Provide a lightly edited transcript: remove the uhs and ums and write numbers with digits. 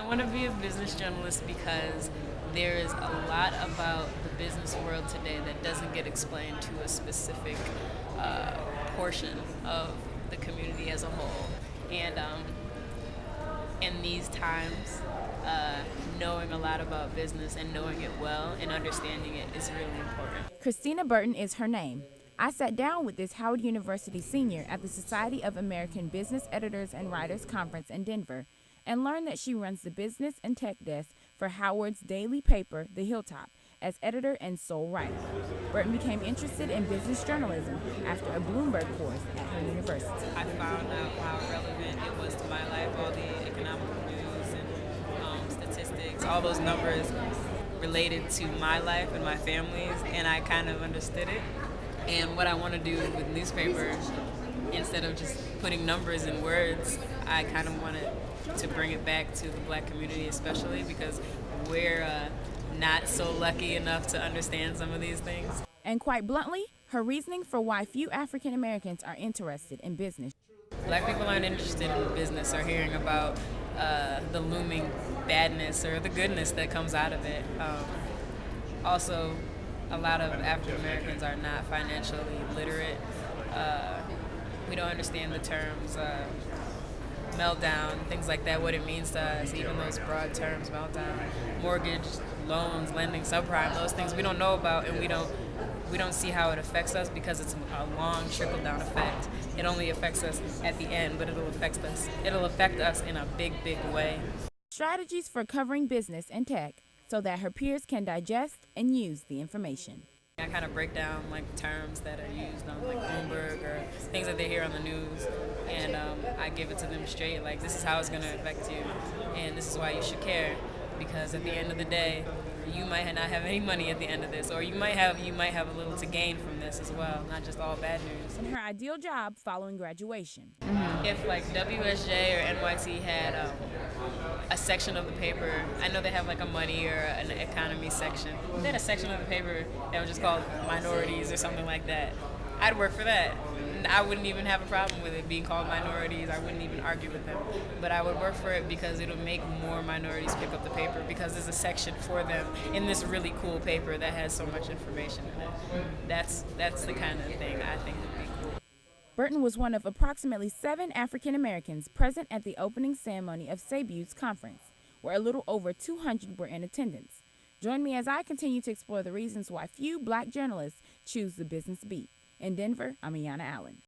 want to be a business journalist because there is a lot about the business world today that doesn't get explained to a specific uh, portion of the community as a whole. And in these times, uh, knowing a lot about business and knowing it well and understanding it is really important. Christina Burton is her name. I sat down with this Howard University senior at the Society of American Business Editors and Writers Conference in Denver and learned that she runs the business and tech desk for Howard's daily paper, The Hilltop, as editor and sole writer. Burton became interested in business journalism after a Bloomberg course at her university. I found out how relevant it was to my life, all the economic news and statistics, all those numbers related to my life and my family's, and I kind of understood it. And what I want to do with newspaper, instead of just putting numbers in words, I kind of wanted to bring it back to the black community, especially because we're not so lucky enough to understand some of these things. And quite bluntly, her reasoning for why few African Americans are interested in business. Black people aren't interested in business or hearing about the looming badness or the goodness that comes out of it. Also, a lot of African Americans are not financially literate. We don't understand the terms meltdown, things like that, what it means to us, even those broad terms, meltdown, mortgage, loans, lending, subprime, those things we don't know about, and we don't see how it affects us because it's a long trickle-down effect. It only affects us at the end, but it'll affect us in a big, big way. Strategies for covering business and tech so that her peers can digest and use the information. I kind of break down like terms that are used on like Bloomberg or things that they hear on the news, and I give it to them straight, like this is how it's going to affect you, and this is why you should care, because at the end of the day, you might not have any money at the end of this, or you might have a little to gain from this as well, not just all bad news. And her ideal job following graduation. If like WSJ or NYT had a section of the paper, I know they have like a money or an economy section. If they had a section of the paper that was just called minorities or something like that, I'd work for that. I wouldn't even have a problem with it being called minorities. I wouldn't even argue with them. But I would work for it because it'll make more minorities pick up the paper because there's a section for them in this really cool paper that has so much information in it. That's the kind of thing I think would be cool. Burton was one of approximately 7 African Americans present at the opening ceremony of SABU's conference, where a little over 200 were in attendance. Join me as I continue to explore the reasons why few black journalists choose the business beat. In Denver, I'm Ayana Allen.